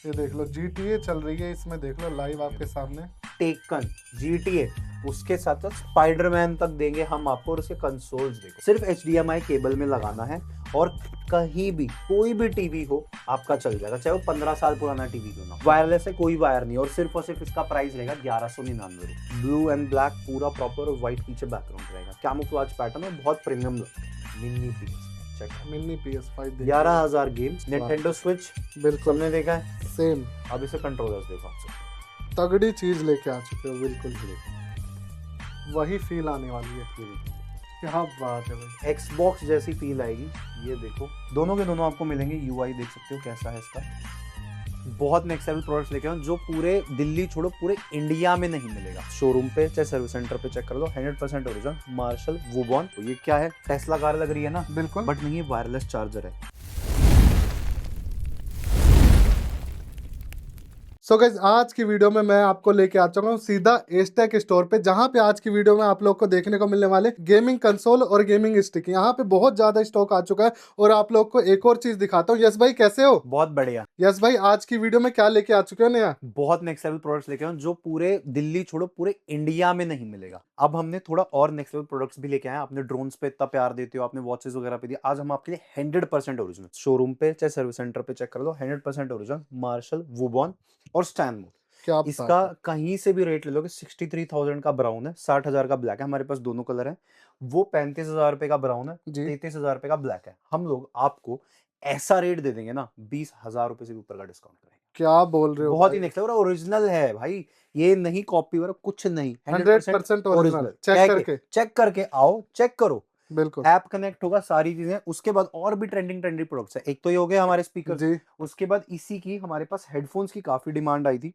ये देख लो GTA चल रही है इसमें, देख लो लाइव आपके सामने। टेकन, GTA, उसके साथ साथ स्पाइडरमैन तक देंगे हम आपको। और उसके कंसोल्स देखो, सिर्फ HDMI केबल में लगाना है और कहीं भी कोई भी टीवी हो आपका चल जाएगा, चाहे वो 15 साल पुराना टीवी क्यों ना। वायरलेस है, कोई वायर नहीं। और सिर्फ इसका प्राइस रहेगा 1199 रुपये। ब्लू एंड ब्लैक पूरा प्रॉपर, और व्हाइट पीछे बैकग्राउंड रहेगा। कैमोफ्लेज पैटर्न और बहुत प्रीमियम लगता है। Mini piece check, mini PS5 देख 11,000 गेम्स। निंटेंडो स्विच बिल्कुल सबने देखा है, सेम। अब इसे कंट्रोलर्स देखो आप सब। तगड़ी चीज लेके आ चुके हो, बिल्कुल वही फील आने वाली है। ये देखो, क्या बात है भाई। एक्सबॉक्स जैसी फील आएगी। ये देखो, दोनों के दोनों आपको मिलेंगे। यूआई देख सकते हो कैसा है इसका। बहुत नेक्स्ट लेवल प्रोडक्ट्स लेके आए जो पूरे दिल्ली छोड़ो पूरे इंडिया में नहीं मिलेगा। शोरूम पे चाहे सर्विस सेंटर पे चेक कर लो, 100% ओरिजिनल मार्शल वुबॉन। तो ये क्या है, टेस्ला कार लग रही है ना, बिल्कुल। बट नहीं, ये वायरलेस चार्जर है। सो गाइस, आज की वीडियो में मैं आपको लेके आ चुका हूँ सीधा एस्टेक स्टोर पे, जहाँ पे आज की वीडियो में आप लोग को देखने को मिलने वाले गेमिंग कंसोल और गेमिंग स्टिक। यहाँ पे बहुत ज्यादा स्टॉक आ चुका है। और आप लोग को एक और चीज दिखाता हूँ। यस भाई, कैसे हो? बहुत बढ़िया। यस भाई, आज की वीडियो में क्या लेके आ चुके हो नया? बहुत नेक्स्ट लेवल प्रोडक्ट्स लेके आए हैं जो पूरे दिल्ली छोड़ो पूरे इंडिया में नहीं मिलेगा। अब हमने थोड़ा और नेक्स्ट लेवल प्रोडक्ट्स भी लेके आए हैं। आपने ड्रोन्स पे इतना प्यार देते हो, आपने वॉचेस वगैरह पे दिया, आज हम आपके लिए 100% ओरिजिनल, शोरूम पे चाहे सर्विस सेंटर पे चेक कर लो, 100% ओरिजिनल मार्शल वुबॉन और स्टैन। क्या इसका बात है। कहीं से भी रेट ले लोगे, 63,000 का ब्राउन है, 60,000 का ब्लैक है। हमारे पास दोनों कलर है। वो 35,000 रुपए का ब्राउन है, जी 33,000 रुपए का ब्लैक है। हम लोग आपको ऐसा रेट दे देंगे ना, 20,000 रुपए से भी ऊपर का डिस्काउंट करेंगे। क्या बोल रहे हो बहुत ही भाई। नेक्स्ट लेवल, ओरिजिनल है भाई। ये नहीं कॉपी वगैरह कुछ नहीं, 100% 100% ओरिजिनल, ओरिजिनल। चेक चेक करके आओ, चेक करो। बिल्कुल। ऐप कनेक्ट होगा, सारी चीजें। उसके बाद और भी ट्रेंडिंग प्रोडक्ट्स है। एक तो ये हो गया हमारे स्पीकर्स। जी उसके बाद इसी की हमारे पास हेडफोन्स की काफी डिमांड आई थी।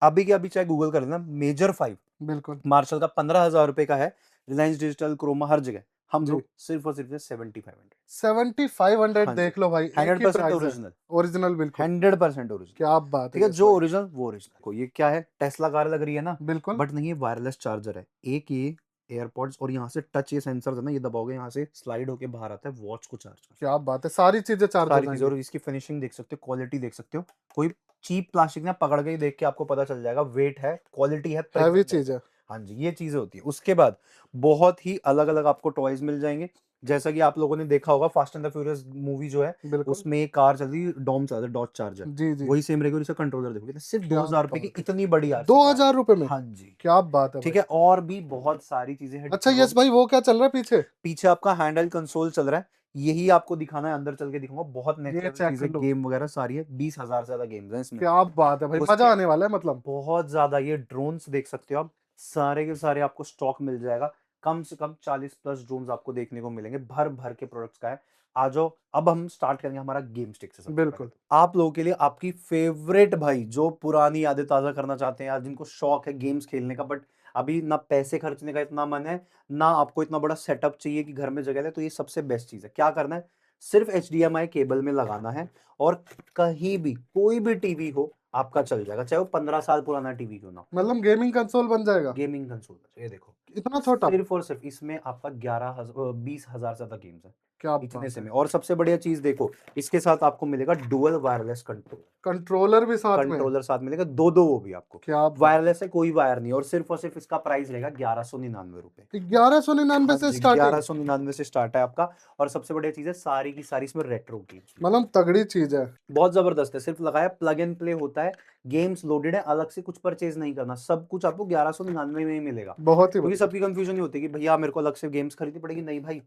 अभी के अभी चाहे गूगल कर लेना, मेजर 5 बिल्कुल। मार्शल का 15,000 रुपए का है। रिलायंस डिजिटल, क्रोमा, हर जगह हम जी लोग सिर्फ और सिर्फ 7500। 7500 हाँ जी, देख लो भाई, एक ही 100% प्राइस है। ओरिजिनल, ओरिजिनल बिल्कुल। 100% ओरिजिनल। क्या बात है ठीक है, यस जो भाई। ओरिजिनल वो ओरिजिनल। को ये क्या है, टेस्ला कार लग रही है ना, बिल्कुल। बट नहीं, ये वायरलेस चार्जर है। एक ये एयरपॉड्स, और यहाँ से टच, ये सेंसर है ना, ये दबाओगे यहाँ से स्लाइड होके बाहर आता है, वॉच को चार्ज कर। क्या बात है, सारी चीजें चार्ज हो सारी चीजें, जाएंगी। और इसकी फिनिशिंग देख सकते हो, क्वालिटी देख सकते हो। कोई चीप प्लास्टिक ना, पकड़ के ही देख के आपको पता चल जाएगा, वेट है, क्वालिटी है, हैवी प्रीमियम चीज है। हाँ जी, ये चीजें होती है। उसके बाद बहुत ही अलग अलग आपको टॉयज मिल जाएंगे। जैसा कि आप लोगों ने देखा होगा, fast and the furious movie जो है, बिल्कुल। उसमें एक कार चल रही, डॉम चल रहा है, डॉज चार्जर। जी जी। वही सेम रहेगा। और इसका कंट्रोलर देखोगे तो सिर्फ क्या 2,000 रुपए की बात है। इतनी बड़ी दो आरसी कार। हजार रुपए में? हाँ जी। क्या बात है ठीक भाई। है, और भी बहुत सारी चीजें हैं। अच्छा यस भाई, वो क्या चल रहा है पीछे? पीछे आपका हैंडल कंसोल चल रहा है। यही आपको दिखाना है, अंदर चल के दिखाऊंगा। बहुत नेक्स्ट ये लेवल चेक कर चीजें, लो। गेम वगैरह सारी है। 20,000 से ज्यादा गेम्स हैं इसमें। क्या बात है भाई, उसके मजा आने वाला है मतलब। बहुत ज्यादा, ये ड्रोन्स देख सकते हो आप, सारे के सारे आपको स्टॉक मिल जाएगा। कम से कम 40 प्लस ड्रोन्स आपको देखने को मिलेंगे, भर भर के प्रोडक्ट्स का है। आ जाओ, अब हम स्टार्ट करेंगे हमारा गेम स्टिक से। सबसे पहले बिल्कुल। तो आप लोगों के लिए आपकी फेवरेट भाई, जो पुरानी यादें ताजा करना चाहते हैं यार, जिनको शौक है गेम्स खेलने का, बट अभी ना पैसे खर्चने का इतना मन है, ना आपको इतना बड़ा सेटअप चाहिए कि घर में जगह है, तो ये सबसे बेस्ट चीज है। क्या करना है, सिर्फ HDMI केबल में लगाना है, और कहीं भी कोई भी टीवी हो आपका चल जाएगा, चाहे वो 15 साल पुराना टीवी क्यों ना हो। मतलब गेमिंग कंसोल बन जाएगा? गेमिंग कंसोल, ये देखो, इतना छोटा? सिर्फ और सिर्फ इसमें आपका 20,000 से ज्यादा गेम्स है। क्या इतने बात से है। में, और सबसे बढ़िया चीज देखो, इसके साथ आपको मिलेगा डुअल वायरलेस कंट्रोल। कंट्रोलर भी साथ में? कंट्रोलर साथ मिलेगा, दो दो, वो भी आपको। क्या बात वायरलेस है, कोई वायर नहीं। और सिर्फ इसका प्राइस रहेगा 1199 रुपए। है। 1199 हाँ से जी, स्टार्टिंग? 1199 से स्टार्ट है आपका। और सबसे बढ़िया चीज है, सारी की सारी इसमें रेट्रो गेम्स। मतलब तगड़ी चीज है। बहुत जबरदस्त है। सिर्फ लगाया, प्लग एंड प्ले होता है, गेम्स लोडेड है, अलग से कुछ परचेज नहीं करना, सब कुछ आपको 1199 में ही मिलेगा। बहुत ही क्योंकि बढ़िया। सबकी कंफ्यूजन ही होती है कि भैया मेरे को अलग से गेम्स खरीदनी पड़ेगी। नहीं भाई,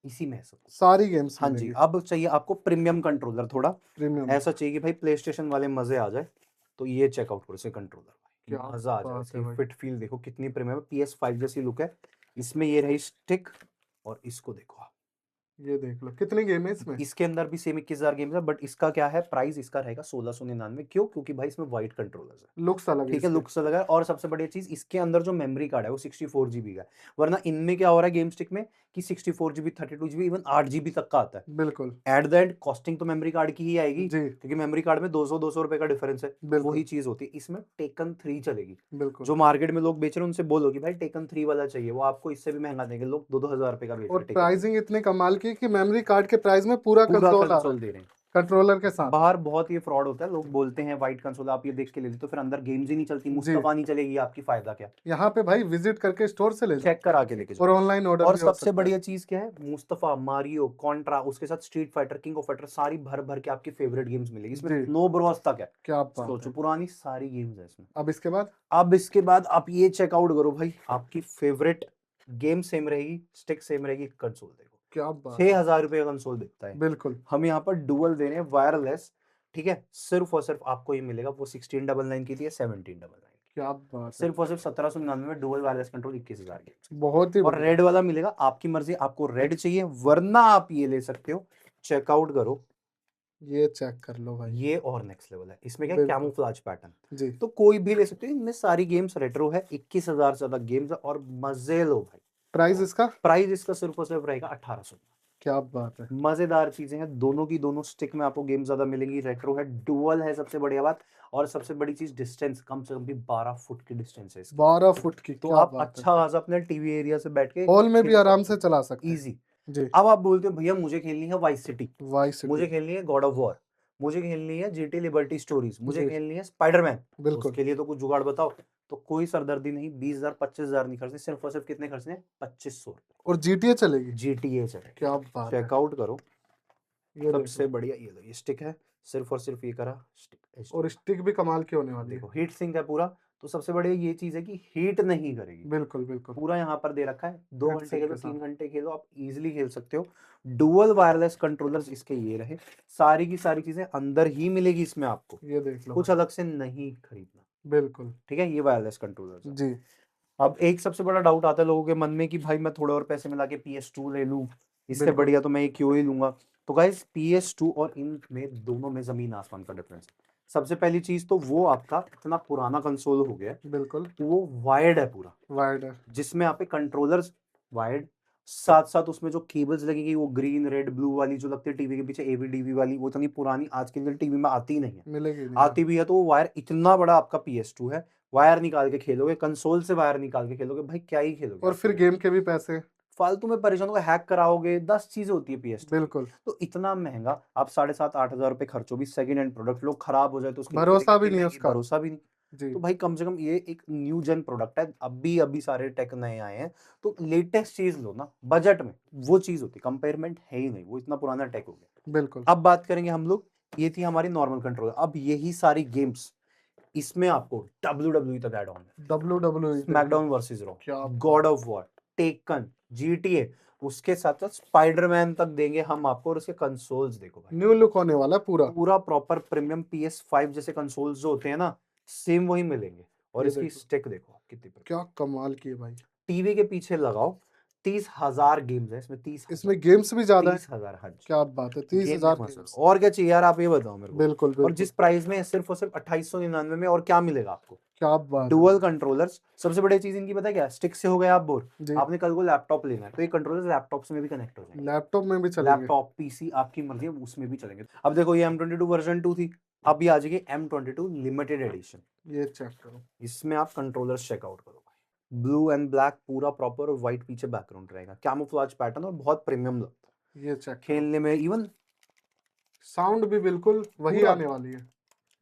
इसी में है सब कुछ। सारी गेम्स हाँ जी, मिलेंगी। अब चाहिए आपको प्रीमियम कंट्रोलर, थोड़ा प्रीमियम। ऐसा चाहिए कि भाई प्ले स्टेशन वाले मजे आ जाए, तो ये चेकआउट करो इसे कंट्रोलर क्या भाई, मजा आ जाए। बात है इसकी भाई। फिट फील देखो कितनी प्रीमियम है, PS5 जैसी लुक है। इसमें ये रही स्टिक, और इसको देखो आप। ये देख लो कितनी गेम है इसमें। इसके अंदर भी सेम 21,000 गेम्स है, बट इसका क्या है, प्राइस इसका रहेगा 1699। क्यों? क्योंकि भाई इसमें व्हाइट कंट्रोलर्स है। लुक्स अलग है ठीक है, इसके। लुक से लगा है। और सबसे बढ़िया चीज, इसके अंदर जो मेमोरी कार्ड है वो 64 GB का है। वरना इनमें क्या हो रहा है गेम स्टिक में, कि 64 GB, 32 GB, इवन 8 GB तक का आता है। बिल्कुल। एट द एंड कॉस्टिंग तो मेमोरी कार्ड की ही आएगी, जी क्योंकि मेमोरी कार्ड में 200 रुपए का डिफरेंस है। बिल्कुल। वही चीज होती है इसमें। टेकन 3 चलेगी। बिल्कुल। जो मार्केट में लोग बेच रहे हैं उनसे बोलो कि भाई टेकन 3 वाला चाहिए, वो आपको इससे भी महंगा देंगे। लोग 2-2 हजार रुपए का बेच रहे और हैं टेकन 3। प्राइसिंग इतनी कमाल की कि मेमोरी कार्ड के प्राइस में पूरा पूरा कंसोल आ रहा कंसोल है। दे रहे हैं। कंट्रोलर के साथ। बाहर बहुत ये फ्रॉड होता है, लोग बोलते हैं वाइट कंसोल आप ये देख के ले ली तो फिर अंदर गेम्स ही नहीं चलती, जी। मुस्तफा नहीं चलेगी, आपकी फायदा क्या? यहाँ पे भाई विजिट करके स्टोर से ले जाओ चेक करा के लेके और जाओ। ऑनलाइन ऑर्डर और भी हो सबसे सकता है। बढ़िया चीज क्या है, मुस्तफा, मारियो, कॉन्ट्रा, उसके साथ street fighter, king of fighter, सारी भर भर के आपकी फेवरेट गेम्स मिलेगी इसमें, जी। नो ब्रोस तक है। क्या बात सोचो है। पुरानी सारी गेम्स है इसमें। अब इसके बाद अब इसके बाद आप ये चेकआउट करो भाई, आपकी फेवरेट गेम सेम रहेगी, स्टिक सेम रहेगी, कंसोल देखो क्या बात 6,000 रुपए का कंसोल बिकता है। बिल्कुल। हम यहाँ पर डुअल दे रहे हैं वायरलेस, ठीक है, सिर्फ और सिर्फ आपको ये मिलेगा, वो 1699 की थी, 1799 क्या बात है। सिर्फ और सिर्फ 1799 में डुअल वायरलेस कंट्रोल 21,000 की। बहुत ही और बढ़िया। रेड वाला मिलेगा, आपकी मर्जी, आपको रेड चाहिए वरना आप ये ले सकते हो। चेकआउट करो, ये चेक कर लो भाई। ये और नेक्स्ट लेवल है, इसमें क्या बिल्कुल। कैमोफ्लेज पैटर्न, जी। तो कोई भी ले सकते हो, इनमें सारी गेम्स रेट्रो है, 21,000 से ज्यादा गेम्स है और मजे लो भाई। प्राइस इसका प्राइस इसका सिर्फ और सिर्फ रहेगा 1800। क्या बात है। मजेदार चीजें हैं, दोनों की दोनों स्टिक में आपको गेम ज्यादा मिलेंगी, रेट्रो है, डुअल है, सबसे बढ़िया बात। और सबसे बड़ी चीज डिस्टेंस, कम से कम भी 12 फुट की डिस्टेंस है इसकी। 12 फुट की, तो क्या आप बात अच्छा है। खासा अपने टीवी एरिया से बैठ के हॉल में भी खेल आराम सकते से चला सकते हो, हैं। इजी। जी। अब आप बोलते हो भैया मुझे खेलनी है वाइस सिटी, वाइस मुझे सिटी। खेलनी है गॉड ऑफ वॉर, मुझे खेलनी है जीटी लिबर्टी स्टोरीज, मुझे जी खेलनी है स्पाइडरमैन, बिल्कुल। उसके लिए तो कुछ जुगाड़ बताओ। तो कोई सरदर्दी नहीं, 20,000 25,000 नहीं खर्चने, सिर्फ और सिर्फ कितने खर्चने हैं, 2500। और जीटीए चलेगी। जीटीए चले, क्या बात है। चेकआउट करो। ये सबसे देखो। बढ़िया ये लो, ये स्टिक है, सिर्फ और सिर्फ ये करा स्टिक, और स्टिक भी कमाल की होने वाली है। देखो हीट सिंक है पूरा। तो सबसे बढ़िया ये चीज है कि हीट नहीं करेगी, बिल्कुल बिल्कुल। पूरा यहाँ पर दे रखा है, 2 Heat घंटे sink खेलो, के साथ। 3 घंटे खेलो, आप इजीली खेल सकते हो। डुअल वायरलेस कंट्रोलर्स इसके ये रहे, सारी की सारी चीजें अंदर ही मिलेगी इसमें आपको, ये देख लो कुछ भाई। अलग से नहीं खरीदना, बिल्कुल। ठीक है, ये वायरलेस कंट्रोलर्स है। जी। अब एक सबसे बड़ा डाउट आता है लोगों के मन में कि भाई मैं थोड़े और पैसे मिला के PS2 ले लूं, इससे बिल्कुल। बढ़िया तो मैं ये क्यों ही लूंगा। तो गाइस PS2 और इन में दोनों में जमीन आसमान का डिफरेंस है। सबसे पहली चीज तो वो आपका इतना पुराना कंसोल हो गया है, बिल्कुल। वो वायर्ड है पूरा, वाइड है। जिसमें आप कंट्रोलर्स वायर्ड, साथ साथ उसमें जो केबल्स लगेगी वो ग्रीन रेड ब्लू वाली जो लगती है टीवी के पीछे AVDV वाली, वो इतनी पुरानी आज के टीवी में आती नहीं है, मिलेगी नहीं। आती भी है तो वो वायर इतना बड़ा आपका PS2 है, वायर निकाल के खेलोगे, कंसोल से वायर निकाल के खेलोगे, भाई क्या ही खेलोगे और आप फिर PS2? गेम के भी पैसे। फालतू में परेशान होगे, हैक कराओगे, 10 चीजें होती है PS2 की। बिल्कुल। तो इतना महंगा आप 7,500-8,000 रुपए खर्चो भी, सेकंड हैंड प्रोडक्ट लो, खराब हो जाए तो उसकी भरोसा भी रिपेयरिंग नहीं है महंगी, उसका। भरोसा भी नहीं। जी। तो भाई कम से कम ये एक न्यू जेन प्रोडक्ट है, अभी अभी सारे टेक नए आए हैं, तो लेटेस्ट चीज लो ना बजट में, वो चीज होती है, कंपेयरमेंट है ही नहीं, वो इतना पुराना टेक हो गया। बिल्कुल। अब बात करेंगे हम लोग, ये थी हमारी नॉर्मल कंट्रोलर, अब यही सारी गेम्स इसमें आपको WWE तक ऐड ऑन है, WWE स्मैकडाउन वर्सेस रॉ, क्या God of war, taken, GTA, उसके साथ साथ स्पाइडरमैन तक देंगे हम आपको, और उसके कंसोल्स देखो भाई, न्यू लुक होने वाला है पूरा। पूरा प्रॉपर प्रीमियम PS5 जैसे कंसोल्स जो होते हैं ना, सेम वही मिलेंगे। और ये इसकी देखो स्टिक देखो कितनी, क्या कमाल की है भाई। टीवी के पीछे लगाओ, 30,000 गेम्स है इसमें, 30,000, इसमें गेम्स भी ज्यादा है। 30,000, हाँ जी। क्या बात है, गेम में 30,000 मस्त है। गेम्स। और क्या चाहिए यार, आप ये बताओ मेरे को। बिल्कुल और बिल्कुल। जिस प्राइस में सिर्फ और सिर्फ 2899 में, और क्या मिलेगा आपको, क्या बात है। Dual controllers. सबसे बड़ी चीज इनकी पता है क्या, स्टिक से हो गया आप बोर, जी। आपने कल को लैपटॉप लेना है तो ये कंट्रोलर्स लैपटॉप से में भी कनेक्ट हो जाएंगे, लैपटॉप में भी चलेंगे। लैपटॉप PC आपकी मर्जी है उसमें भी चलेंगे। अब देखो ये M22 वर्जन 2 थी, अब ये आ जाएगी M22 लिमिटेड एडिशन, ये चेक करो। इसमें आप कंट्रोलर्स चेकआउट करो भाई, ब्लू एंड ब्लैक पूरा प्रॉपर, और व्हाइट पीछे बैकग्राउंड रहेगा, कैमोफ्लेज पैटर्न, और बहुत प्रीमियम लगता है ये चेक करो। खेलने में, इवन साउंड भी बिल्कुल वही पूरा आने वाली है।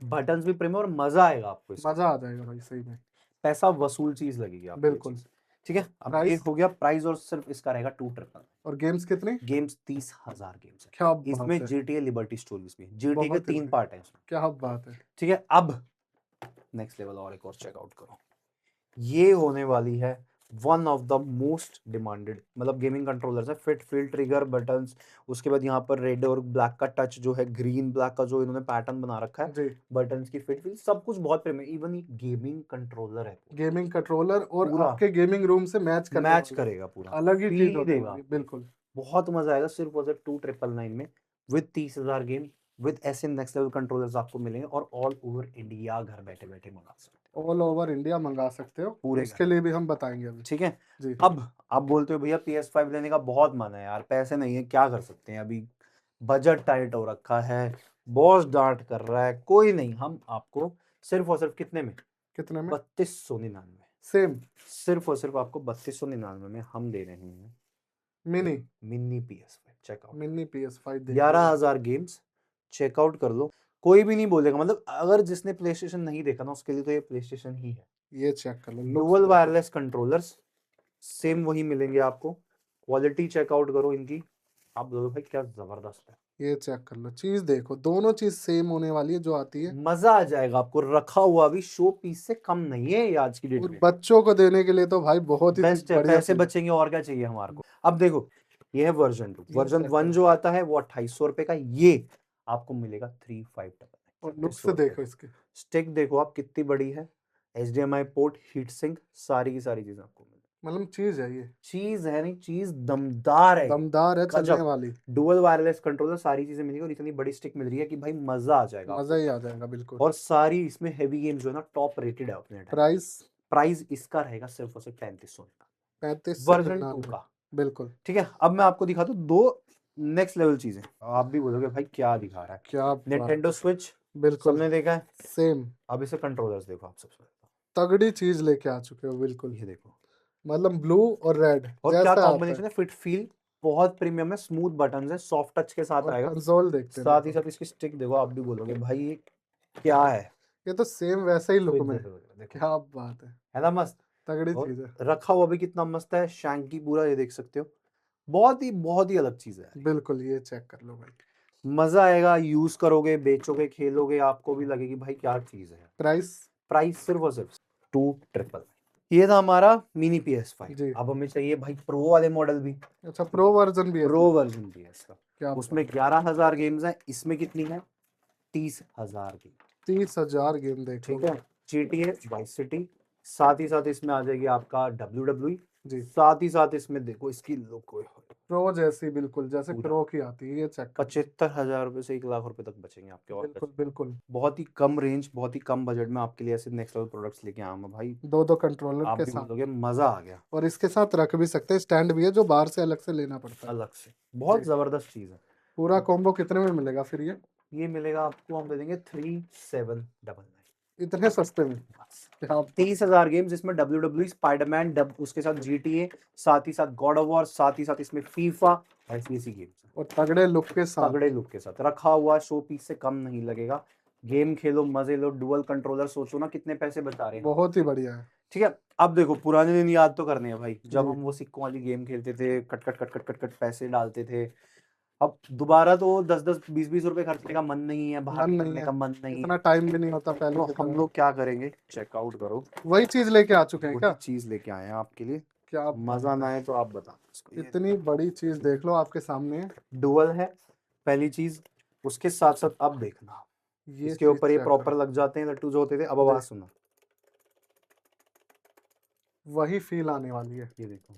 बटन्स भी प्रीमियम, और मजा आएगा आपको इसमें, मजा आ जाएगा भाई सही में। पैसा वसूल चीज लगेगी आपको ये बिल्कुल। चीज। ठीक है, अब ये प्राइस हो गया प्राइस, और सिर्फ इसका रहेगा 2,000। और गेम्स कितने। गेम्स 30,000 गेम्स है क्या बात इसमें, है। GTA लिबर्टी स्टोरीज भी, GTA के बहुत ही 3 बढ़िया। पार्ट है इसमें, क्या बात है। ठीक है। अब नेक्स्ट लेवल और एक और चेकआउट करो, ये होने वाली है one of the most demanded, मतलब गेमिंग कंट्रोलर्स है, फिट फील ट्रिगर बटन्स, उसके बाद यहाँ पर रेड और ब्लैक का टच जो है, ग्रीन ब्लैक का जो इन्होंने पैटर्न बना रखा है, जी। बटन्स की फिट फील सब कुछ बहुत प्रेम है, इवन ये गेमिंग कंट्रोलर है, गेमिंग कंट्रोलर और पूरा आपके गेमिंग रूम से मैच करने मैच वाला। करेगा, पूरा अलग ही फील चीज ही होने देगा वाली है, आपको। बिल्कुल। बहुत मजा आएगा, सिर्फ और सिर्फ 2,999 में, विद 30,000 गेम, विद ऐसे नेक्स्ट लेवल कंट्रोलर्स आपको मिलेंगे, और ऑल ओवर इंडिया घर बैठे बैठे मंगा सकते हो, ऑल ओवर इंडिया मंगा सकते हो, पूरे इसके लिए भी हम बताएंगे अभी। ठीक है। जी। अब आप बोलते हो भैया PS5 लेने का बहुत मन है यार, पैसे नहीं है, क्या कर सकते हैं, अभी बजट टाइट हो रखा है, बॉस डांट कर रहा है, कोई नहीं, हम आपको सिर्फ और सिर्फ कितने में, कितने में। 3299, सेम। सिर्फ और सिर्फ आपको 3299 में हम दे रहे हैं mini mini PS5, checkout, mini PS5 देख 11,000 गेम्स, चेकआउट कर लो, कोई भी नहीं बोलेगा। मतलब अगर जिसने प्ले स्टेशन नहीं देखा ना उसके लिए तो ये प्ले स्टेशन ही है। ये चेक कर लो, डुअल वायरलेस कंट्रोलर्स सेम वही मिलेंगे आपको। क्वालिटी चेकआउट करो इनकी, आप बोलो भाई क्या जबरदस्त है। ये चेक कर लो, चीज देखो, दोनों चीज सेम होने वाली है जो आती है, मजा आ जाएगा आपको। रखा हुआ भी शो पीस से कम नहीं है ये आज की डेट और में। बच्चों को देने के लिए तो भाई बहुत ही बेस्ट है, बढ़िया पैसे चीज है। बचेंगे और क्या चाहिए हमारे को। अब देखो ये है वर्जन 2, ये वर्जन check 1 करो। जो आता है वो 2800 रुपए का, ये आपको मिलेगा 3599, और लुक 3600 से रुपए देखो का। इसके, स्टिक देखो आप कितनी बड़ी है, HDMI पोर्ट, हीट सिंक, सारी की सारी चीजें आपको मिलेगी। मतलब चीज है ये, चीज है नहीं, चीज दमदार है, दमदार है, चलने गजब। वाली, डुअल वायरलेस कंट्रोलर, सारी चीजें मिलेगी और इतनी बड़ी स्टिक मिल रही है कि भाई मजा आ जाएगा मजा आपको। ही आ जाएगा बिल्कुल। और सारी इसमें हैवी गेम्स जो है ना टॉप रेटेड है अपने टाइम। प्राइस प्राइस इसका रहेगा सिर्फ और सिर्फ 3500 का, 35 से वर्जन 2 99, का। बिल्कुल। ठीक है, अब मैं आपको दिखाता हूँ 2 नेक्स्ट लेवल चीजें। आप भी बोलोगे भाई क्या दिखा रहा है। क्या बात निंटेंडो है, स्विच बिल्कुल सबने देखा है। सेम, अब इसे कंट्रोलर्स देखो आप सबसे पहले तगड़ी चीज लेके आ चुके हो बिल्कुल। तो। ये देखो, मतलब ब्लू और रेड और क्या जैसा आता है। कॉम्बिनेशन है, फिट फील बहुत प्रीमियम है, स्मूथ बटन है, सॉफ्ट टच के साथ और आएगा। कंसोल देखते हैं साथ ही देखो, साथ इसकी स्टिक देखो, आप भी बोलोगे भाई ये क्या है। ये तो सेम वैसे ही लुक स्विच में, देखो देखो, क्या बात है ना मस्त। तगड़ी और चीज है, रखा हुआ भी कितना मस्त है, शैंकी पूरा, ये देख सकते हो। बहुत ही अलग चीज है यार। बिल्कुल। ये चेक कर लो भाई, मजा आएगा, यूज करोगे, बेचोगे, खेलोगे, आपको भी लगेगी भाई क्या चीज है। प्राइस प्राइस सिर्फ और सिर्फ 2,999। ये था हमारा मिनी PS5। जी। अब हमें चाहिए भाई प्रो वाले मॉडल भी। अच्छा, प्रो वर्जन भी है प्रो इसमें? वर्जन भी है इसका। क्या उसमें 11,000 गेम्स हैं, इसमें कितनी है, 30,000 गेम। 30,000 गेम देख लो ठीक है, GTA वाइस सिटी, साथ ही साथ इसमें आ जाएगी आपका WWE। जी। साथ ही साथ इसमें देखो इसकी लुक, प्रो जैसी, बिल्कुल जैसे पूरा प्रो की आती है, ये चेक कर लो। 75,000 रुपए से 1,00,000 रुपए तक बचेंगे आपके। और बिल्कुल बिल्कुल, बहुत ही कम रेंज, बहुत ही कम बजट में आपके लिए ऐसे नेक्स्ट लेवल प्रोडक्ट्स लेके आया हूं मैं भाई। दो दो कंट्रोलर आप के भी साथ, बोलोगे मजा आ गया। और इसके साथ रख भी सकते हैं, स्टैंड भी है जो बाहर से अलग से लेना पड़ता है। अलग से बहुत जी। जबरदस्त चीज है। पूरा कॉम्बो कितने में मिलेगा फिर ये मिलेगा आपको, हम दे देंगे 3,799। इतने सस्ते में? क्या 30,000 गेम्स जिसमें WWE, स्पाइडरमैन, उसके साथ GTA, साथ ही साथ गॉड ऑफ वॉर, साथ ही साथ इसमें फीफा, ऐसी गेम्स। और तगड़े लुक के साथ, तगड़े लुक के साथ रखा हुआ, शो पीस से कम नहीं लगेगा। गेम खेलो, मजे लो, डुअल कंट्रोलर, सोचो ना कितने पैसे बचा रहे हैं। बहुत ही बढ़िया है। ठीक है, अब देखो पुराने दिन याद तो करने हैं भाई, जब जी। हम वो सिक्कों वाली गेम खेलते थे, cut cut cut cut cut cut पैसे डालते थे। अब दोबारा तो 10-10 20-20 रुपए खर्चने का मन नहीं है, बाहर मन नहीं निकलने है, का मन नहीं इतना है। टाइम भी नहीं होता पहले तो की हम तरह। लोग क्या करेंगे, चेकआउट करो। वही चीज लेके आ चुके हैं वही क्या? चीज लेके आए हैं आपके लिए। क्या मजा बात ना है, आए तो आप बता इसको। ये इतनी बड़ी चीज देख लो आपके सामने है। डुअल है पहली चीज, उसके साथ साथ अब देखना ये इसके चीज ऊपर ये चेक प्रॉपर करो, लग जाते हैं लट्टू जो होते थे। अब जी, आवाज सुनो, वही फील आने वाली है। ये देखो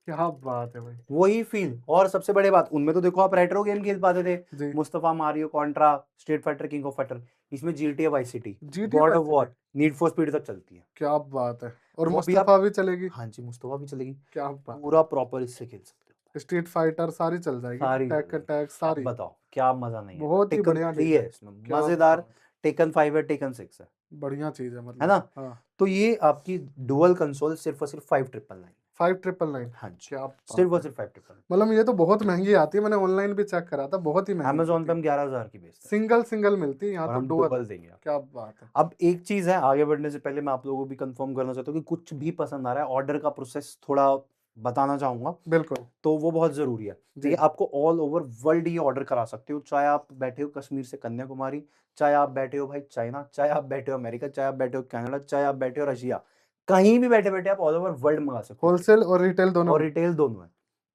क्या बात है भाई, वही फील। और सबसे बड़ी बात, उनमें तो देखो आप रेट्रो गेम खेल पाते थे, जी। Mustafa, Mario, Contra, street fighter, king of fighter. इसमें GTA vice city, GT god vice of city, war, need for speed तक चलती है। क्या बात है, और वो भी आप, मुस्तफा भी चलेगी? हाँ जी मुस्तफा भी चलेगी। क्या बात, पूरा प्रॉपर इससे खेल सकते हो, स्ट्रीट फाइटर सारी चल जाएगी, सारी चल टैक जाएगी। टैक आप सारी। बताओ क्या मजा नहीं आएगा। बहुत ही टेकन बढ़िया 3 डील है है, इसमें, क्या मजेदार। बात, टेकन 5 है, टेकन 6 बढ़िया चीज है है मतलब। ना। हाँ, तो ये आपकी डुअल कंसोल सिर्फ और सिर्फ 5,999। 5999, हाँ जी, क्या सिर्फ बात और है। सिर्फ 5,999। मतलब ये तो बहुत महंगी आती है, मैंने ऑनलाइन भी चेक करा था, बहुत ही महंगी अमेजोन मिलती पे है। हम 11,000 की बेचते हैं सिंगल सिंगल मिलती है, यहाँ और तो हम डुअल। डुअल देंगे आपको। क्या बात है। अब एक चीज है, आगे बढ़ने से पहले मैं आप लोगों को भी कंफर्म करना चाहता हूँ कि कुछ भी पसंद आ रहा है, ऑर्डर का प्रोसेस थोड़ा बताना चाहूंगा, बिल्कुल। तो वो बहुत जरूरी है। जी। देखिए, आपको ऑल ओवर वर्ल्ड ये ऑर्डर करा सकते हो, चाहे आप बैठे हो कश्मीर से कन्याकुमारी, चाहे आप बैठे हो भाई चाइना, चाहे आप बैठे हो अमेरिका, चाहे आप बैठे हो कनाडा, चाहे आप बैठे हो रशिया, कहीं भी बैठे बैठे आप ऑल ओवर वर्ल्ड मंगा सकते हो। होलसेल और रिटेल दोनों और है? रिटेल दोनों है।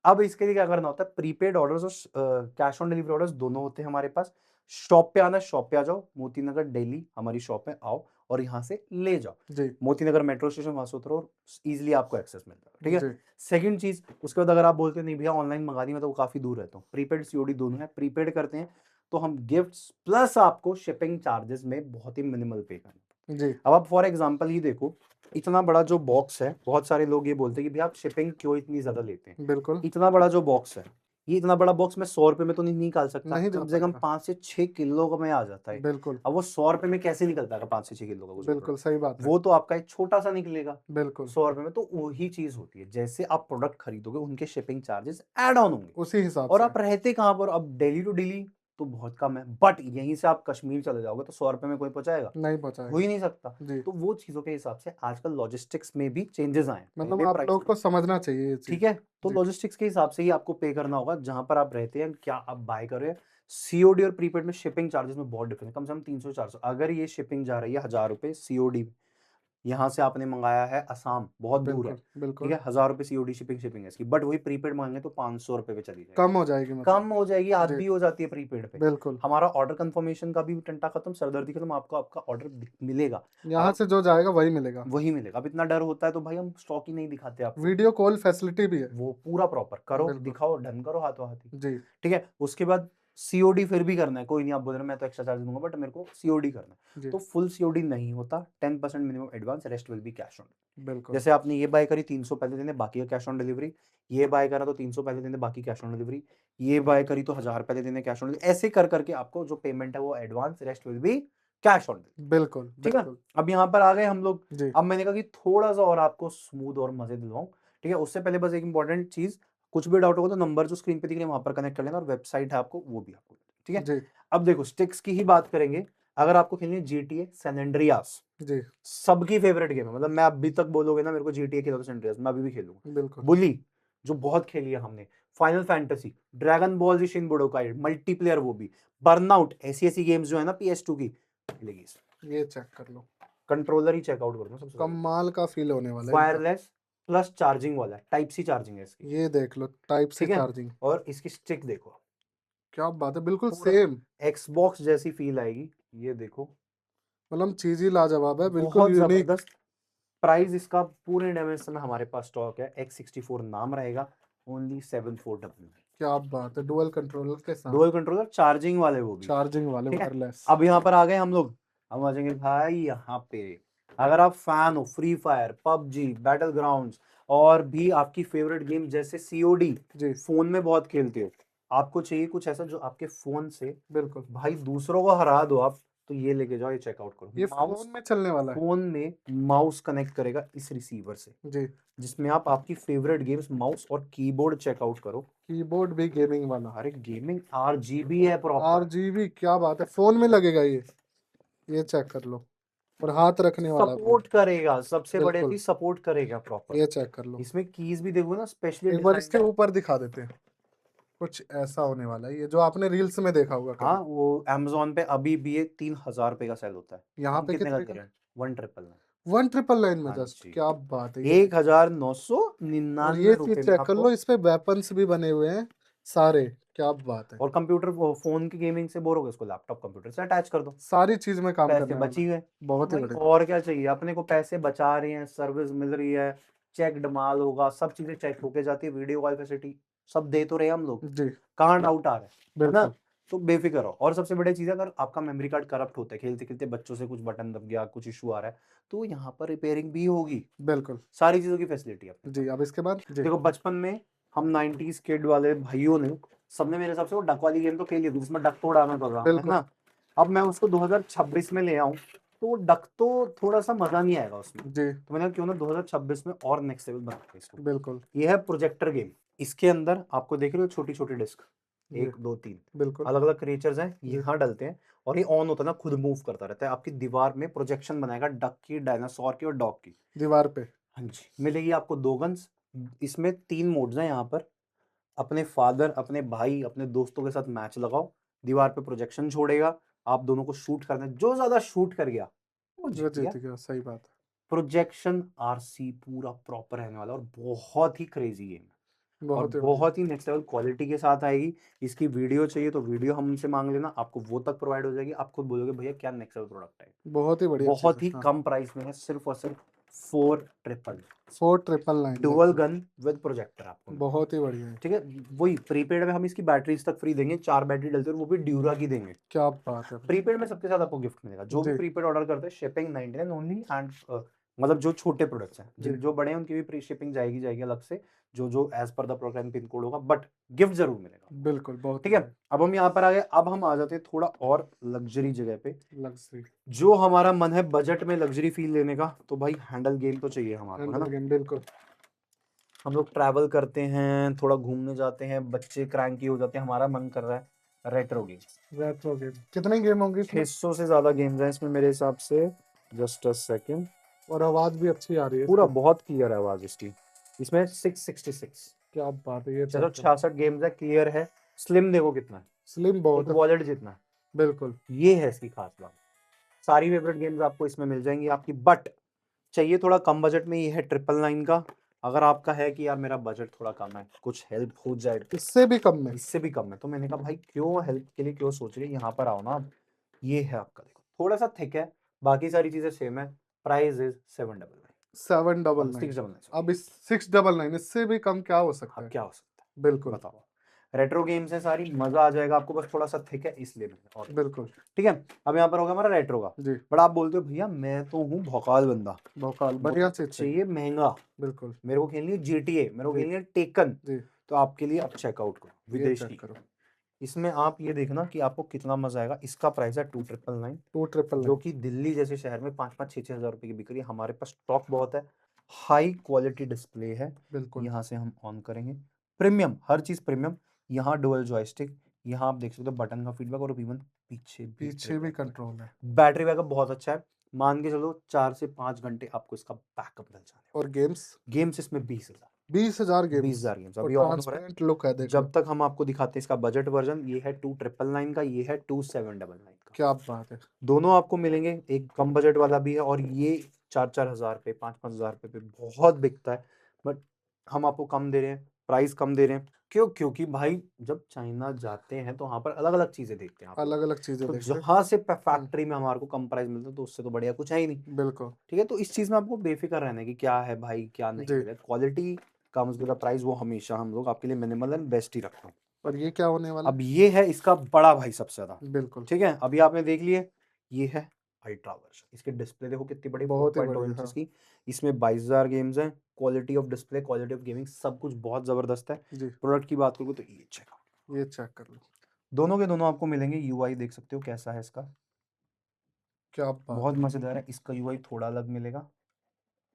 अब इसके लिए क्या करना होता है, प्रीपेड ऑर्डर्स और कैश ऑन डिलीवरी ऑर्डर्स दोनों होते हैं हमारे पास। शॉप पे आना, शॉप पे आ जाओ, मोती नगर दिल्ली हमारी शॉप है, आओ और यहाँ से ले जाओ। जी। मोती नगर मेट्रो स्टेशन, वहां से उतरो, इजीली आपको एक्सेस मिलता है। ठीक है, जी। सेकंड चीज, उसके बाद अगर आप बोलते हैं नहीं भैया ऑनलाइन मंगा दी, मैं तो वो काफी दूर रहता हूँ, प्रीपेड सीओडी दोनों है। प्रीपेड करते हैं तो हम गिफ्ट्स प्लस आपको शिपिंग चार्जेस में बहुत ही मिनिमल पे करना। जी। अब आप फॉर एग्जांपल ही देखो, इतना बड़ा जो बॉक्स है, बहुत सारे लोग ये बोलते हैं कि भैया आप शिपिंग क्यों इतनी ज्यादा लेते हैं। बिल्कुल। इतना बड़ा जो बॉक्स है, ये इतना बड़ा बॉक्स मैं 100 रुपए में तो नहीं निकाल सकता, नहीं जा कम से कम सकता, 5 से 6 किलो का में आ जाता है। बिल्कुल। अब वो 100 रुपए में कैसे निकलता है 5 से 6 किलो का कुछ बिल्कुल प्रोडक्ट, सही बात है। वो तो आपका एक छोटा सा निकलेगा बिल्कुल 100 रुपए में। तो वही चीज होती है, जैसे आप प्रोडक्ट खरीदोगे उनके शिपिंग चार्जेस ऐड ऑन होंगे। उसी हिसाब और से। आप रहते कहाँ पर, अब दिल्ली टू दिल्ली तो बहुत कम है, बट यहीं से आप कश्मीर चले जाओगे तो 100 रुपए में कोई पहुंचाएगा, नहीं हो पहुंचाएगा ही नहीं सकता। जी। तो वो चीजों के हिसाब से आजकल लॉजिस्टिक्स में भी चेंजेस आए हैं। मतलब पहले आप लोग प्राइस को समझना चाहिए ये ठीक चीज है, तो जी। लॉजिस्टिक्स के हिसाब से ही आपको पे करना होगा जहां पर आप रहते हैं, क्या आप बाय कर रहे हैं। सीओडी और प्रीपेड में शिपिंग चार्जेस में बहुत डिफरेंस है, कम से कम 300-400। अगर ये शिपिंग जा रही है 1000 रुपए सीओडी, यहाँ से आपने मंगाया है असम, बहुत दूर है, बिल्कुल ठीक बिल्कुल है, 1000 रुपए सीओडी शिपिंग है इसकी, बट वही प्रीपेड मांगे तो 500 रुपए पे चली जाएगी, कम हो जाएगी मतलब कम हो जाएगी, जी। आधी हो जाती है प्रीपेड पे। बिल्कुल हमारा ऑर्डर कंफर्मेशन का भी टंटा खत्म, सरदर्दी खत्म, आपको आपका ऑर्डर मिलेगा। यहाँ अब से जो जाएगा वही मिलेगा। वही मिलेगा। अब इतना डर होता है तो भाई हम स्टॉक ही नहीं दिखाते आपको, वीडियो कॉल फैसिलिटी भी है वो पूरा प्रॉपर करो, बिल्कुल दिखाओ, डन करो हाथों हाथी, जी ठीक है। उसके बाद सीओडी फिर भी करना है, कोई नहीं, आप बोल रहे हैं मैं तो एक्स्ट्रा चार्ज दूंगा बट मेरे को सीओडी करना है, जी तो फुल सीओडी नहीं होता, 10% minimum advance, rest will be cash on. बिल्कुल जैसे आपने ये बाय करी 300 पहले देने, बाकी का कैश ऑन डिलीवरी, ये बाय करा तो 300 पहले देने, बाकी कैश ऑन डिलीवरी, ये बाय करी तो 1000 पहले देने, कैश ऑन डिलीवरी, ऐसे कर करके आपको जो पेमेंट है वो advance, rest will be cash on delivery, बिल्कुल ठीक है। बिल्कुल अब यहाँ पर आ गए हम लोग। जी अब मैंने कहा कि थोड़ा सा और आपको स्मूथ और मजे दिलवाऊं, ठीक है। उससे पहले बस एक इंपॉर्टेंट चीज, कुछ भी डाउट होगा तो नंबर जो स्क्रीन पे दिख रहे हैं वहां पर कनेक्ट कर लेना, और वेबसाइट है आपको वो भी आपको, ठीक है। जी अब देखो स्टिक्स की ही बात करेंगे, अगर आपको खेलनी है जीटीए सैन एंड्रियास, जी सबकी फेवरेट गेम है, मतलब मैं अभी तक बोलोगे ना मेरे को जीटीए खेलो तो सैन एंड्रियास, मैं अभी भी खेलूंगा। बिल्कुल बुली जो बहुत खेली है हमने, फाइनल फैंटेसी, ड्रैगन बॉल जी शिन बुडोकाई मल्टीप्लेयर, वो भी, बर्नआउट, ऐसी ऐसी गेम्स जो है ना PS2 की मिलेगी। ये चेक कर लो, कंट्रोलर ही चेकआउट कर दो सबसे पहले, कमाल का फील होने वाला है एकदम। वायरलेस प्लस चार्जिंग वाला है, टाइप सी चार्जिंग है इसकी, ये देख लो टाइप से ठीक है। चार्जिंग, और इसकी स्टिक देखो, क्या बात है, बिल्कुल पूरा सेम। एक्सबॉक्स जैसी फील आएगी, ये देखो, मतलब चीज ही लाजवाब है, बिल्कुल बहुत यूनिक। जबरदस्त। प्राइस इसका पूरे डायमेंशन में हमारे पास स्टॉक है, X64 नाम रहेगा, ओनली 7400। क्या बात है, डुअल कंट्रोलर के साथ, डुअल कंट्रोलर चार्जिंग वाले वो भी, चार्जिंग वाले ठीक है। वायरलेस। अब यहाँ पर आ गए हम लोग, हम आ जाएंगे भाई यहाँ पे, अगर आप फैन हो free fire, PUBG, battle grounds, और भी आपकी फेवरेट गेम जैसे सीओडी, जी फोन में बहुत खेलते हो, आपको चाहिए कुछ ऐसा जो आपके फोन से बिल्कुल, भाई दूसरों को हरा दो आप, तो ये लेके जाओ, ये चेकआउट करो। ये माउस, फोन में चलने वाला है फोन में माउस कनेक्ट करेगा इस रिसीवर से, जी। जिसमें आप आपकी फेवरेट गेम्स, माउस और कीबोर्ड चेकआउट करो। कीबोर्ड भी गेमिंग वाला, अरे गेमिंग RGB है प्रॉपर, RGB, क्या बात है, फोन में लगेगा ये चेक कर लो, और हाथ रखने वाला भी है। सपोर्ट करेगा, सबसे बड़ी बिल्कुल, चीज सपोर्ट करेगा प्रॉपर। ये चेक कर लो। इसमें कीज भी देखो ना, स्पेशली एक बार डिजाइन इसके है। ऊपर दिखा देते हैं, कुछ ऐसा होने वाला है, ये जो आपने रील्स में देखा होगा हाँ, कभी। वो Amazon पे अभी भी ये 3000 रुपए का सेल होता है, यहाँ हम पे कितने का कितने दे का? रहे हैं? 1,999। 1999 में हाँ जस्ट, जी, क्या बात है, ये देख। और 1999 ये चीज रुपए में चेक कर लो, आपको। इस पे वेपन्स भी बने हुए हैं सारे, क्या बात है। और कंप्यूटर, फोन की गेमिंग से बोर हो गए, उसको लैपटॉप कंप्यूटर से अटैच कर दो, सारी चीज में काम पैसे करने बच वाला ही है, गए। तो बहुत ही भाई बढ़िया। और क्या चाहिए अपने को, पैसे बचा रहे हैं, सर्विस मिल रही है, चेकड माल होगा, सब चीजें चेक होके जाती है, वीडियो कॉल फैसिलिटी सब दे तो रहे हैं हम लोग, जी कहाँ डाउट आ रहा है ना। बिल्कुल तो बेफिक्र रहो। और सबसे बड़ी चीज है, अगर आपका मेमोरी कार्ड करप्ट होता है, खेलते खेलते बच्चों से कुछ बटन दब गया, कुछ इशू आ रहा है, तो यहाँ पर रिपेयरिंग भी होगी, बिल्कुल सारी चीजों की फैसिलिटी है अपने जी। पास। अब इसके बाद जी देखो बचपन में हम 90s किड वाले भाइयों ने, सबने मेरे हिसाब से वो डक वाली गेम तो खेली होगी, जिसमें डक तो उड़ाना पड़ रहा है बिल्कुल ना। अब मैं उसको 2026 में ले आऊं, तो वो डक तो थोड़ा सा मजा नहीं आएगा उसमें, जी तो मैंने कहा क्यों ना 2026 में और नेक्स्ट लेवल बनाते हैं इसको। बिल्कुल ये है प्रोजेक्टर गेम, इसके अंदर आपको देख रहे हो छोटी छोटी डिस्क, जी 1 2 3 बिल्कुल अलग अलग क्रिएचर्स हैं, जी यहाँ डलते हैं, और ये ऑन होता है ना, खुद मूव करता रहता है, आपकी दीवार में प्रोजेक्शन बनाएगा डक की, डायनासोर की और डॉग की। दीवार पे हाँ जी, मिलेगी आपको 2 गन्स, इसमें 3 मोड्स हैं यहाँ पर, अपने फादर, अपने भाई, अपने दोस्तों के साथ मैच लगाओ, दीवार पे प्रोजेक्शन छोड़ेगा, आप दोनों को शूट करना है, जो ज्यादा शूट कर गया वो जो जीत गया। जीत गया, सही बात प्रोजेक्शन RC पूरा प्रॉपर रहने वाला, और बहुत ही क्रेजी गेम है, है, और बहुत ही बढ़िया, बहुत ही नेक्स्ट लेवल क्वालिटी के साथ आएगी। इसकी वीडियो चाहिए तो वीडियो हमसे मांग लेना, आपको वो तक प्रोवाइड हो जाएगी, आप खुद बोलोगे भैया क्या नेक्स्ट लेवल प्रोडक्ट है। बहुत ही बढ़िया चीज बहुत है। ही हाँ, कम प्राइस में है, सिर्फ और सिर्फ 4,999, 4999 देख dual low, gun with projector आपको मिलेगा, बहुत ही बढ़िया है, ठीक है। वही प्रीपेड में हम इसकी बैटरीज तक फ्री देंगे, 4 बैटरी डलती है, और वो भी ड्यूरा की देंगे। क्या बात है प्रीपेड में सबके साथ आपको गिफ्ट मिलेगा, जो भी जी प्रीपेड ऑर्डर करते हैं शिपिंग 99 ओनली, एंड मतलब जो छोटे प्रोडक्ट्स हैं, जी जो बड़े हैं उनकी भी प्री शिपिंग जाएगी अलग से, जो as per the programme pin code होगा, बट गिफ्ट जरूर मिलेगा, बिल्कुल, बहुत ही ठीक है। बढ़िया, अब हम यहाँ पर आ गए, अब हम आ जाते हैं थोड़ा और लग्जरी जगह पे, लग्जरी जो हमारा मन है बजट में लग्जरी फील लेने का, तो भाई हैंडल गेम तो चाहिए हमारे को, है हैंडल ना। गेम, बिल्कुल हम लोग ट्रैवल करते हैं, थोड़ा घूमने जाते हैं, बच्चे क्रैंकी हो जाते हैं, हमारा मन कर रहा है रेट्रो गेम्स। रेट्रो गेम कितने गेम होंगे इसमें? 600 से ज्यादा गेम्स हैं इसमें मेरे हिसाब से। Just a second. और आवाज भी अच्छी आ रही है पूरा इसकी। बहुत क्लियर है आवाज इसकी। इसमें 666, क्या बात है, ये चलो 66 गेम्स है, क्लियर है। स्लिम देखो कितना है, स्लिम एक बहुत है। वॉलेट जितना है। बिल्कुल। ये है इसकी खास बात। सारी फेवरेट गेम्स आपको इसमें मिल जाएंगी आपकी, बट चाहिए थोड़ा कम बजट में, ये है 999 का। अगर आपका है कि यार मेरा बजट थोड़ा कम है, कुछ हेल्प हो जाए, इससे भी कम में? इससे भी कम है, तो मैंने कहा भाई क्यों हेल्प के लिए क्यों सोच रहे, यहाँ पर आओ ना आप। ये है आपका, देखो थोड़ा सा थिक है, बाकी सारी चीजें सेम है। Price is 799, 799। 699। अब इस 699 इससे भी कम क्या हो सकता अब है? क्या हो सकता है बिल्कुल। बताओ। रेट्रो गेम्स है सारी, मजा आ जाएगा आपको, बस थोड़ा सा थिक है इसलिए मैंने और बिल्कुल। ठीक है। अब यहाँ पर हो गया हमारा रेट्रो का। जी। बट आप बोलते हो भैया मैं तो हूँ भौकाल बंदा, भोकाल मुझे बढ़िया चीज चाहिए। चाहिए महंगा, बिल्कुल। मेरे को खेलनी है GTA, मेरे को जी। खेलनी है टेकन। जी। तो आपके लिए अब चेकआउट करो ये विदेशी। चेक करो। इसमें आप ये देखना कि आपको कितना मजा आएगा। इसका प्राइस है 2999, 2 जो 999। कि दिल्ली जैसे शहर में 5-5 6-6 हजार रुपए की बिक रही है। हमारे पास स्टॉक बहुत है, हाई क्वालिटी डिस्प्ले है। बिल्कुल। यहाँ से हम ऑन करेंगे, प्रीमियम, हर चीज प्रीमियम। यहाँ डुअल जॉयस्टिक, यहाँ आप देख सकते हो बटन का फीडबैक, और इवन पीछे भी पीछे भी कंट्रोल है। बैटरी बैकअप बहुत अच्छा है। मान के चलो 4 से 5 घंटे आपको इसका बैकअप मिल जाने और गेम्स? वाला। गेम्स इसमें 20,000, 20,000 बीस गेम्स। हजार गेम्स और अभी ऑन हो रहा है। ट्रांसपेरेंट लुक है, देख लो। जब तक हम आपको दिखाते हैं इसका बजट वर्जन, ये है 2999 का, ये है 2799 का। क्या बात है। दोनों आपको मिलेंगे, एक कम बजट वाला भी है, और ये 4-4 हजार पे, 5-5 हजार पे बहुत बिकता है। बट हम आपको कम दे रहे हैं, प्राइस कम दे रहे हैं। क्यों? क्योंकि भाई जब चाइना जाते हैं तो वहां पर अलग अलग चीजें देखते हैं आप लोग। अलग अलग चीजें तो देखते हैं। जहां से फैक्ट्री में हमारे को कम प्राइस मिलता है, तो उससे तो बढ़िया कुछ है ही नहीं। बिल्कुल। ठीक है, तो इस चीज में आपको बेफिक्र रहना है कि क्या है भाई क्या नहीं जी। है। Quality comes with the price, वो हमेशा हम लोग आपके लिए मिनिमल एंड बेस्ट ही रखते हैं। और ये क्या होने वाला अब ये है इसका बड़ा भाई सबसे ज्यादा। है? बिल्कुल। ठीक है, अभी आपने देख लिए, ये है अल्ट्रा वर्जन। इसकी डिस्प्ले देखो कितनी बड़ी, बहुत ही 4.2 बढ़िया, इंचेस हाँ। की। इसमें 22,000 गेम्स हैं। Quality of display, quality of gaming, सब कुछ बहुत जबरदस्त है। जी। प्रोडक्ट की बात करूँ तो ये चेक, ये चेक कर लो। दोनों के दोनों आपको मिलेंगे। यूआई देख सकते हो कैसा है इसका, क्या बात बहुत है। मजेदार है। इसका यूआई थोड़ा अलग मिलेगा,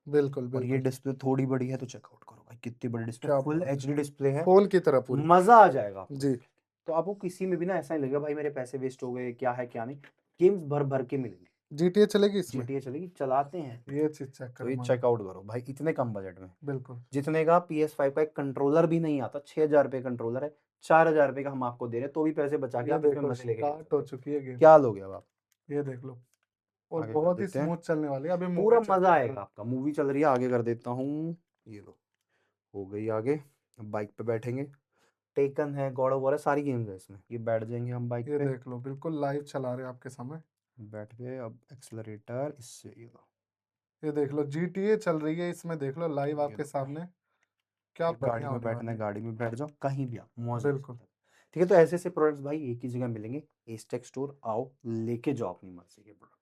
बिल्कुल और ये बिल्कुल। डिस्प्ले थोड़ी बड़ी है, तो चेकआउट करो भाई कितनी बड़ी डिस्प्ले, क्या फुल बात है। एचडी डिस्प्ले है। फोन की तरह पूरी। मजा आ जाएगा आपको जी। देख के। तो आपको किसी में भी ना ऐसा नहीं लगेगा भाई मेरे पैसे वेस्ट हो गए, क्या है क्या नहीं। गेम्स भर भर के मिलेंगे। GTA चलेगी इसमें? GTA चलेगी, चलाते हैं। ये चीज चेक तो करो ये मजा। चेकआउट करो भाई, इतने कम बजट में, बिल्कुल। जितने का PS5 का एक कंट्रोलर भी नहीं आता। 6,000 रुपये कंट्रोलर है, 4,000 रुपये का हम आपको दे रहे हैं, तो भी पैसे बचा के ये आप इसमें देखो मजे लेके खेल स्टार्ट हो सकते हो। चुकी है गेम। क्या लोगे अब आप, ये देख लो। और आगे कर बहुत ही देते हैं। स्मूथ चलने वाली है, अभी मूवी पूरा चल मजा रही है। आएगा आपका, मूवी चल रही है, आगे कर देता हूँ। ये लो, हो गई आगे। अब बाइक पे बैठेंगे, टेकन है, गॉड ऑफ वॉर है, सारी गेम्स है इसमें। ये बैठ जाएंगे हम बाइक ये पे, देख लो बिल्कुल लाइव चला रहे हैं आपके सामने। बैठ गए। अब एक्सलरेटर इससे, ये लो, ये देख लो GTA चल रही है इसमें, देख लो लाइव ये आपके लो भाई। सामने। क्या ये गाड़ी बढ़िया में होने बैठना वाली है, है। गाड़ी में बैठ जाओ, कहीं भी आप मौज ले बिल्कुल। सकते हो। ठीक है, तो ऐसे ऐसे प्रोडक्ट्स भाई एक ही जगह मिलेंगे। एस्टेक स्टोर आओ, लेके जाओ अपनी मर्जी के प्रोडक्ट।